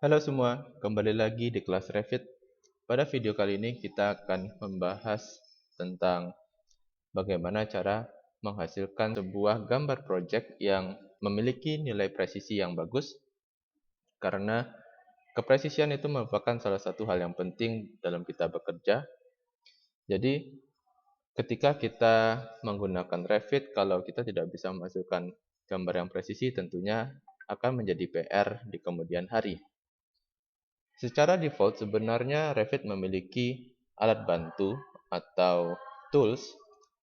Halo semua, kembali lagi di kelas Revit. Pada video kali ini kita akan membahas tentang bagaimana cara menghasilkan sebuah gambar project yang memiliki nilai presisi yang bagus, karena kepresisian itu merupakan salah satu hal yang penting dalam kita bekerja. Jadi, ketika kita menggunakan Revit, kalau kita tidak bisa menghasilkan gambar yang presisi, tentunya akan menjadi PR di kemudian hari. Secara default sebenarnya Revit memiliki alat bantu atau tools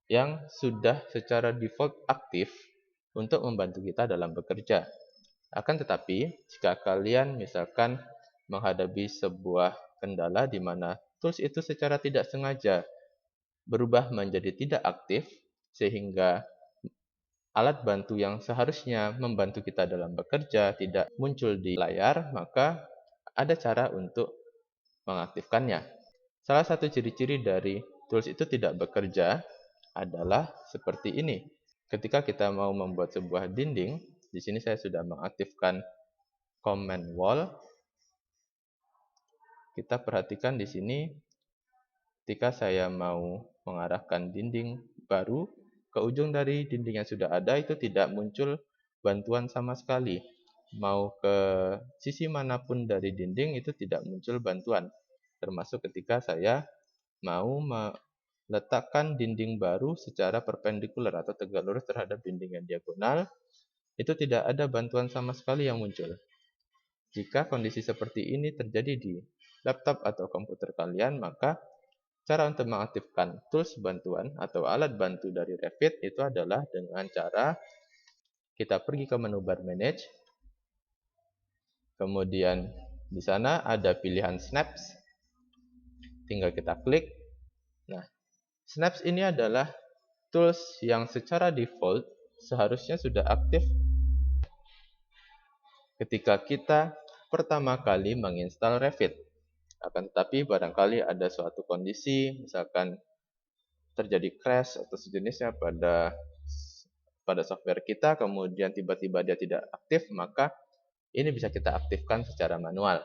yang sudah secara default aktif untuk membantu kita dalam bekerja. Akan tetapi, jika kalian misalkan menghadapi sebuah kendala di mana tools itu secara tidak sengaja berubah menjadi tidak aktif, sehingga alat bantu yang seharusnya membantu kita dalam bekerja tidak muncul di layar, maka ada cara untuk mengaktifkannya. Salah satu ciri-ciri dari tools itu tidak bekerja adalah seperti ini. Ketika kita mau membuat sebuah dinding, di sini saya sudah mengaktifkan command wall. Kita perhatikan di sini, ketika saya mau mengarahkan dinding baru ke ujung dari dinding yang sudah ada, itu tidak muncul bantuan sama sekali. Mau ke sisi manapun dari dinding, itu tidak muncul bantuan. Termasuk ketika saya mau meletakkan dinding baru secara perpendikular atau tegak lurus terhadap dinding yang diagonal, itu tidak ada bantuan sama sekali yang muncul. Jika kondisi seperti ini terjadi di laptop atau komputer kalian, maka cara untuk mengaktifkan tools bantuan atau alat bantu dari Revit itu adalah dengan cara kita pergi ke menu bar Manage, kemudian di sana ada pilihan Snaps, tinggal kita klik. Nah, Snaps ini adalah tools yang secara default seharusnya sudah aktif ketika kita pertama kali menginstal Revit. Akan tetapi barangkali ada suatu kondisi, misalkan terjadi crash atau sejenisnya pada software kita, kemudian tiba-tiba dia tidak aktif, maka ini bisa kita aktifkan secara manual.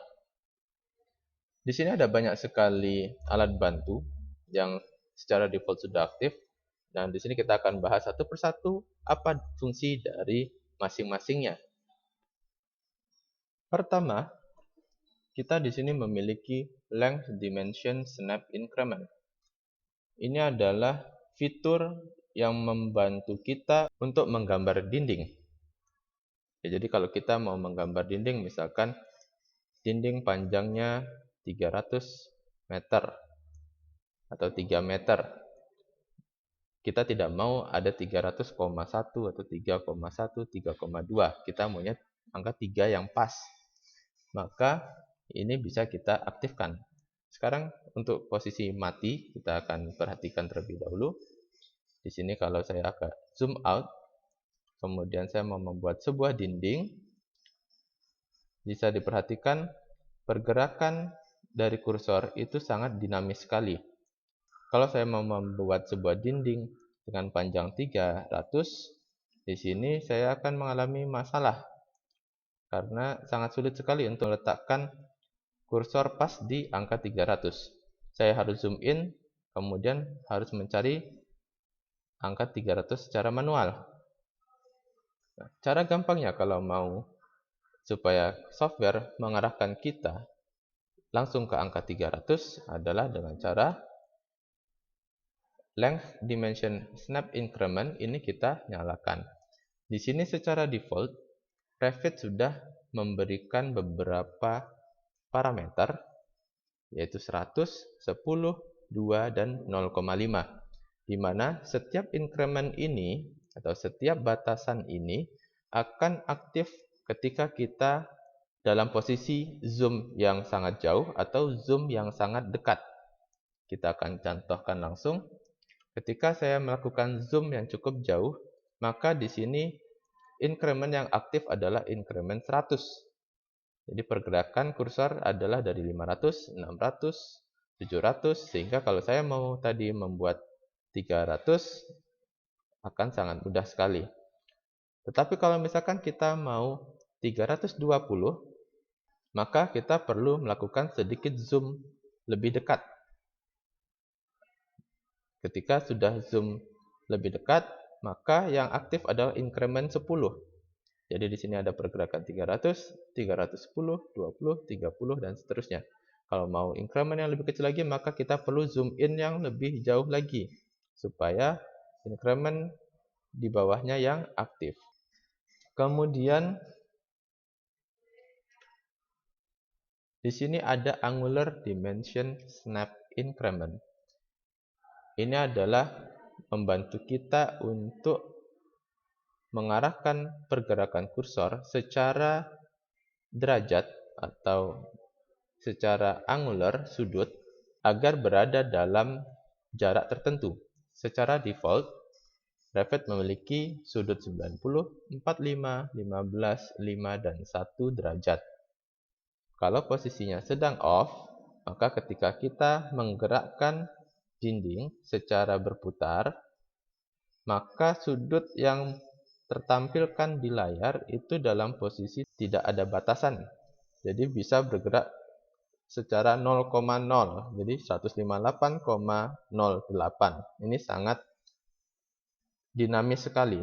Di sini ada banyak sekali alat bantu yang secara default sudah aktif. Dan di sini kita akan bahas satu persatu apa fungsi dari masing-masingnya. Pertama, kita di sini memiliki Length Dimension Snap Increment. Ini adalah fitur yang membantu kita untuk menggambar dinding. Ya, jadi kalau kita mau menggambar dinding, misalkan dinding panjangnya 300 meter atau 3 meter. Kita tidak mau ada 300,1 atau 3,1, 3,2. Kita maunya angka 3 yang pas. Maka ini bisa kita aktifkan. Sekarang untuk posisi mati, kita akan perhatikan terlebih dahulu. Di sini kalau saya agak zoom out, kemudian saya mau membuat sebuah dinding, bisa diperhatikan pergerakan dari kursor itu sangat dinamis sekali. Kalau saya mau membuat sebuah dinding dengan panjang 300, di sini saya akan mengalami masalah karena sangat sulit sekali untuk meletakkan kursor pas di angka 300. Saya harus zoom in, kemudian harus mencari angka 300 secara manual. Nah, cara gampangnya kalau mau supaya software mengarahkan kita langsung ke angka 300 adalah dengan cara Length Dimension Snap Increment ini kita nyalakan. Di sini secara default, Revit sudah memberikan beberapa parameter, yaitu 100, 10, 2, dan 0,5. Di mana setiap increment ini, atau setiap batasan ini, akan aktif ketika kita dalam posisi zoom yang sangat jauh atau zoom yang sangat dekat. Kita akan contohkan langsung. Ketika saya melakukan zoom yang cukup jauh, maka di sini increment yang aktif adalah increment 100. Jadi pergerakan kursor adalah dari 500, 600, 700, sehingga kalau saya mau tadi membuat 300, akan sangat mudah sekali. Tetapi kalau misalkan kita mau 320, maka kita perlu melakukan sedikit zoom lebih dekat. Ketika sudah zoom lebih dekat, maka yang aktif adalah increment 10. Jadi di sini ada pergerakan 300, 310, 20, 30, dan seterusnya. Kalau mau increment yang lebih kecil lagi, maka kita perlu zoom in yang lebih jauh lagi, supaya increment di bawahnya yang aktif. Kemudian, di sini ada angular dimension snap increment. Ini adalah membantu kita untuk mengarahkan pergerakan kursor secara derajat atau secara angular sudut agar berada dalam jarak tertentu. Secara default, Revit memiliki sudut 90, 45, 15, 5, dan 1 derajat. Kalau posisinya sedang off, maka ketika kita menggerakkan dinding secara berputar, maka sudut yang tertampilkan di layar itu dalam posisi tidak ada batasan. Jadi bisa bergerak secara 0,0. Jadi 158,08. Ini sangat dinamis sekali.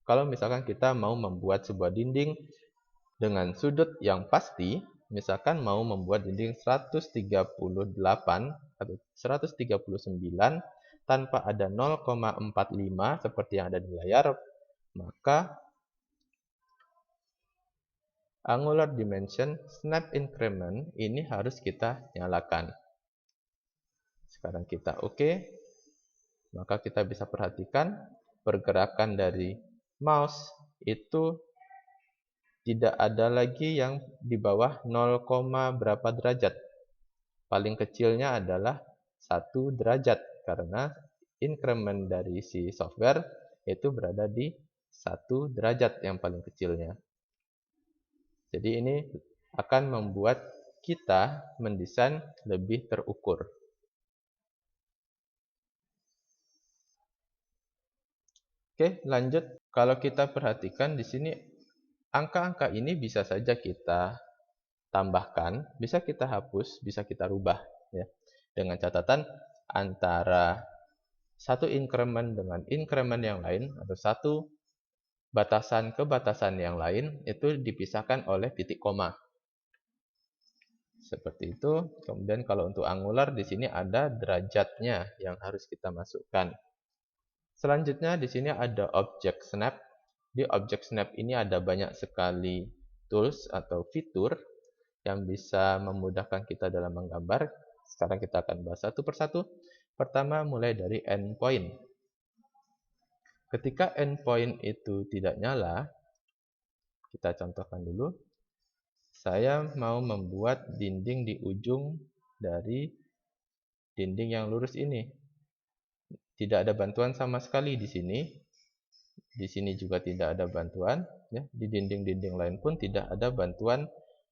Kalau misalkan kita mau membuat sebuah dinding dengan sudut yang pasti, misalkan mau membuat dinding 138 atau 139 tanpa ada 0,45 seperti yang ada di layar, maka angular dimension snap increment ini harus kita nyalakan. Sekarang kita oke, maka kita bisa perhatikan pergerakan dari mouse itu tidak ada lagi yang di bawah 0, berapa derajat. Paling kecilnya adalah 1 derajat karena increment dari si software itu berada di 1 derajat yang paling kecilnya. Jadi ini akan membuat kita mendesain lebih terukur. Oke, lanjut. Kalau kita perhatikan di sini angka-angka ini bisa saja kita tambahkan, bisa kita hapus, bisa kita rubah ya. Dengan catatan antara satu increment dengan increment yang lain atau satu batasan ke batasan yang lain itu dipisahkan oleh titik koma. Seperti itu. Kemudian kalau untuk angular di sini ada derajatnya yang harus kita masukkan. Selanjutnya di sini ada object snap. Di object snap ini ada banyak sekali tools atau fitur yang bisa memudahkan kita dalam menggambar. Sekarang kita akan bahas satu persatu. Pertama mulai dari endpoint. Ketika endpoint itu tidak nyala, kita contohkan dulu. Saya mau membuat dinding di ujung dari dinding yang lurus ini. Tidak ada bantuan sama sekali di sini. Di sini juga tidak ada bantuan. Ya. Di dinding-dinding lain pun tidak ada bantuan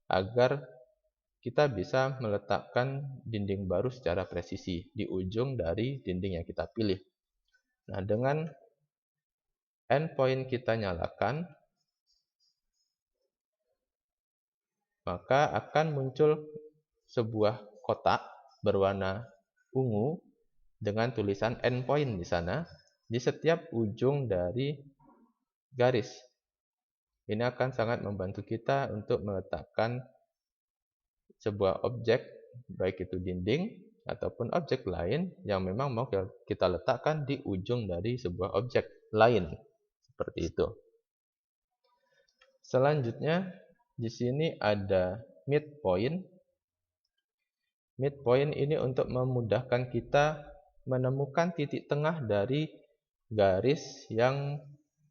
agar kita bisa meletakkan dinding baru secara presisi di ujung dari dinding yang kita pilih. Nah, dengan endpoint kita nyalakan, maka akan muncul sebuah kotak berwarna ungu dengan tulisan endpoint di sana di setiap ujung dari garis. Ini akan sangat membantu kita untuk meletakkan sebuah objek, baik itu dinding ataupun objek lain yang memang mau kita letakkan di ujung dari sebuah objek lain. Seperti itu. Selanjutnya, di sini ada midpoint. Midpoint ini untuk memudahkan kita menemukan titik tengah dari garis yang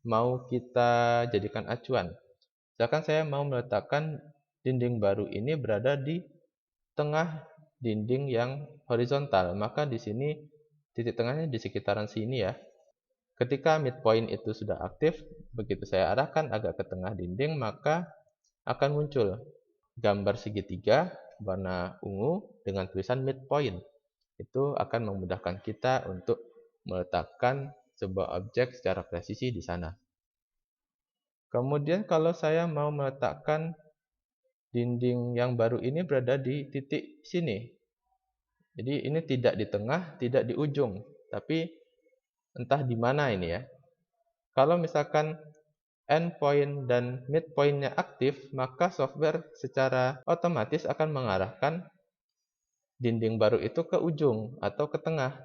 mau kita jadikan acuan. Misalkan saya mau meletakkan dinding baru ini berada di tengah dinding yang horizontal, maka di sini titik tengahnya di sekitaran sini ya. Ketika midpoint itu sudah aktif, begitu saya arahkan agak ke tengah dinding, maka akan muncul gambar segitiga warna ungu dengan tulisan midpoint. Itu akan memudahkan kita untuk meletakkan sebuah objek secara presisi di sana. Kemudian kalau saya mau meletakkan dinding yang baru ini berada di titik sini. Jadi ini tidak di tengah, tidak di ujung, tapi entah di mana ini ya. Kalau misalkan endpoint dan midpoint-nya aktif, maka software secara otomatis akan mengarahkan dinding baru itu ke ujung atau ke tengah.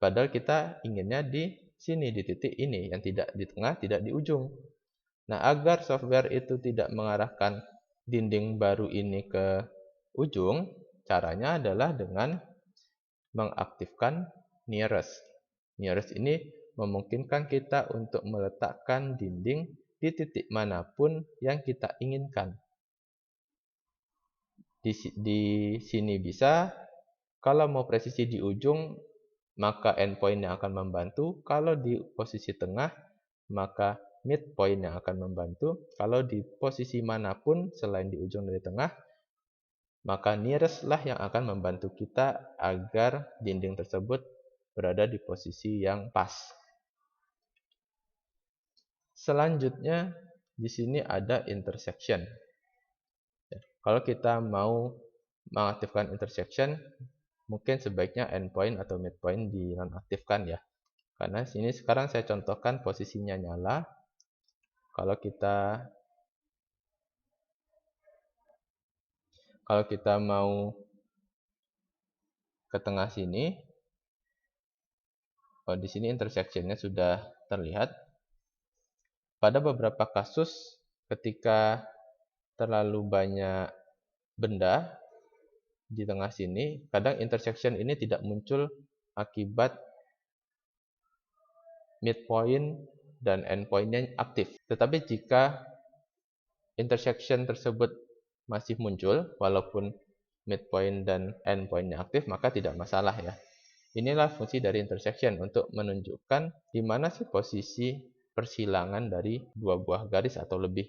Padahal kita inginnya di sini, di titik ini, yang tidak di tengah, tidak di ujung. Nah, agar software itu tidak mengarahkan dinding baru ini ke ujung, caranya adalah dengan mengaktifkan nearest. Nearest ini memungkinkan kita untuk meletakkan dinding di titik manapun yang kita inginkan. Di sini bisa, kalau mau presisi di ujung, maka endpoint yang akan membantu. Kalau di posisi tengah, maka midpoint yang akan membantu. Kalau di posisi manapun selain di ujung dari tengah, maka nearest lah yang akan membantu kita agar dinding tersebut berada di posisi yang pas. Selanjutnya, di sini ada intersection. Kalau kita mau mengaktifkan intersection, mungkin sebaiknya endpoint atau midpoint dinonaktifkan ya. Karena sini sekarang saya contohkan posisinya nyala. Kalau kita mau ke tengah sini, di sini intersectionnya sudah terlihat. Pada beberapa kasus, ketika terlalu banyak benda di tengah sini, kadang intersection ini tidak muncul akibat midpoint dan endpoint-nya aktif. Tetapi jika intersection tersebut masih muncul, walaupun midpoint dan endpoint-nya aktif, maka tidak masalah ya. Inilah fungsi dari intersection untuk menunjukkan di mana sih posisi persilangan dari dua buah garis atau lebih.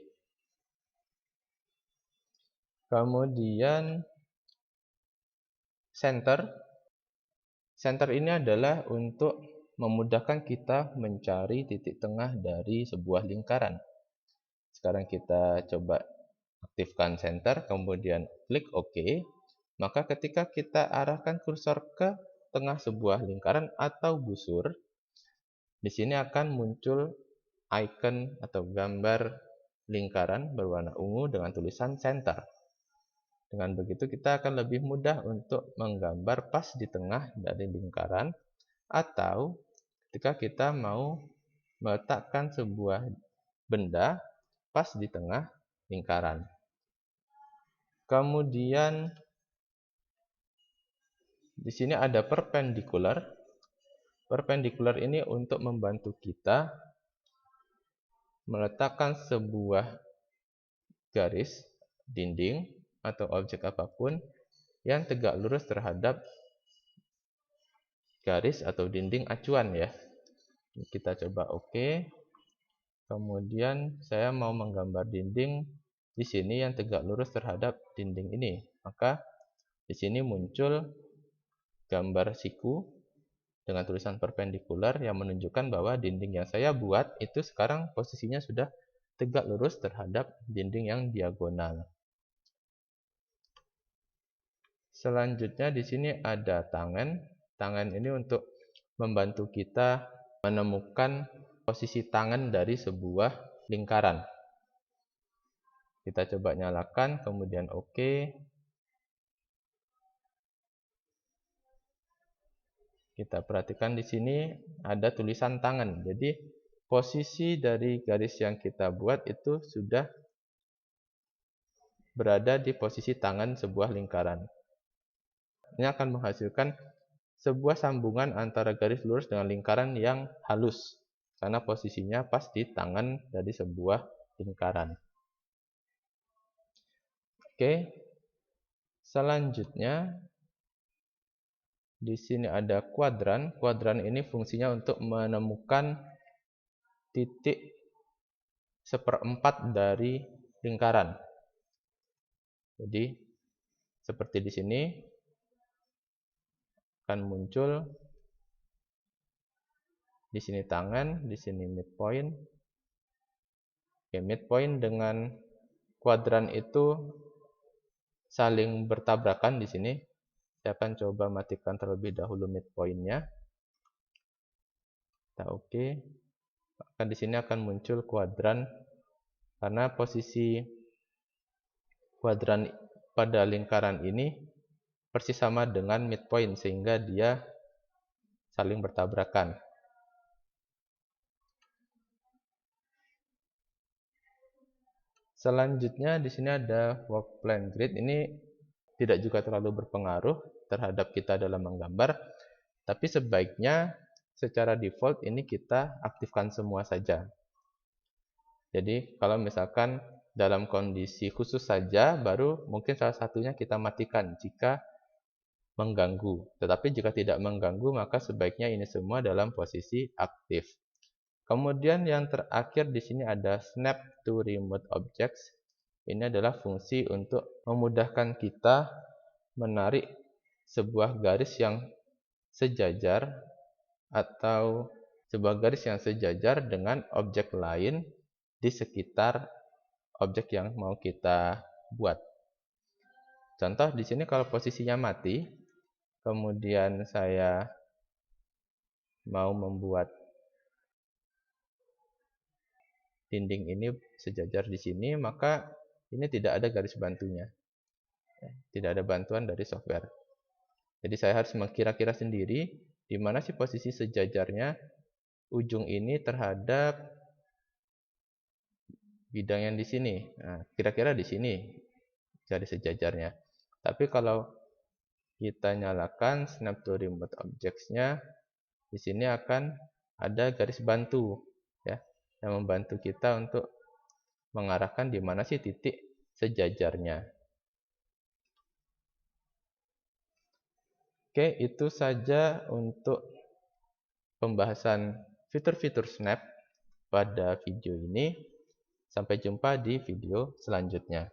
Kemudian center. Center ini adalah untuk memudahkan kita mencari titik tengah dari sebuah lingkaran. Sekarang kita coba aktifkan center, kemudian klik OK. Maka ketika kita arahkan kursor ke tengah sebuah lingkaran atau busur, di sini akan muncul icon atau gambar lingkaran berwarna ungu dengan tulisan center. Dengan begitu kita akan lebih mudah untuk menggambar pas di tengah dari lingkaran, atau ketika kita mau meletakkan sebuah benda pas di tengah lingkaran. Kemudian di sini ada perpendicular. Perpendicular ini untuk membantu kita meletakkan sebuah garis, dinding, atau objek apapun yang tegak lurus terhadap garis atau dinding acuan ya. Kita coba OK. Kemudian saya mau menggambar dinding di sini yang tegak lurus terhadap dinding ini. Maka di sini muncul gambar siku dengan tulisan perpendikular yang menunjukkan bahwa dinding yang saya buat itu sekarang posisinya sudah tegak lurus terhadap dinding yang diagonal. Selanjutnya di sini ada tangan. Tangan ini untuk membantu kita menemukan posisi tangan dari sebuah lingkaran. Kita coba nyalakan, kemudian OK. Kita perhatikan di sini ada tulisan tangan. Jadi posisi dari garis yang kita buat itu sudah berada di posisi tangan sebuah lingkaran. Ini akan menghasilkan sebuah sambungan antara garis lurus dengan lingkaran yang halus, karena posisinya pas di tangan dari sebuah lingkaran. Oke, selanjutnya di sini ada kuadran. Kuadran ini fungsinya untuk menemukan titik seperempat dari lingkaran. Jadi seperti di sini akan muncul di sini tangan, di sini midpoint. Oke, midpoint dengan kuadran itu saling bertabrakan di sini. Saya akan coba matikan terlebih dahulu midpoint-nya. Kita oke. Maka di sini akan muncul kuadran karena posisi kuadran pada lingkaran ini persis sama dengan midpoint sehingga dia saling bertabrakan. Selanjutnya di sini ada work plan grid. Ini tidak juga terlalu berpengaruh terhadap kita dalam menggambar, tapi sebaiknya secara default ini kita aktifkan semua saja. Jadi kalau misalkan dalam kondisi khusus saja, baru mungkin salah satunya kita matikan jika mengganggu. Tetapi jika tidak mengganggu, maka sebaiknya ini semua dalam posisi aktif. Kemudian yang terakhir di sini ada snap to remote objects. Ini adalah fungsi untuk memudahkan kita menarik sebuah garis yang sejajar atau sebuah garis yang sejajar dengan objek lain di sekitar objek yang mau kita buat. Contoh di sini kalau posisinya mati, kemudian saya mau membuat dinding ini sejajar di sini, maka ini tidak ada garis bantunya. Tidak ada bantuan dari software. Jadi saya harus mengkira-kira sendiri di mana sih posisi sejajarnya ujung ini terhadap bidang yang di sini. Nah, kira-kira di sini jadi sejajarnya. Tapi kalau kita nyalakan snap to remote objects-nya, di sini akan ada garis bantu ya, yang membantu kita untuk mengarahkan di mana sih titik sejajarnya. Oke, itu saja untuk pembahasan fitur-fitur Snap pada video ini. Sampai jumpa di video selanjutnya.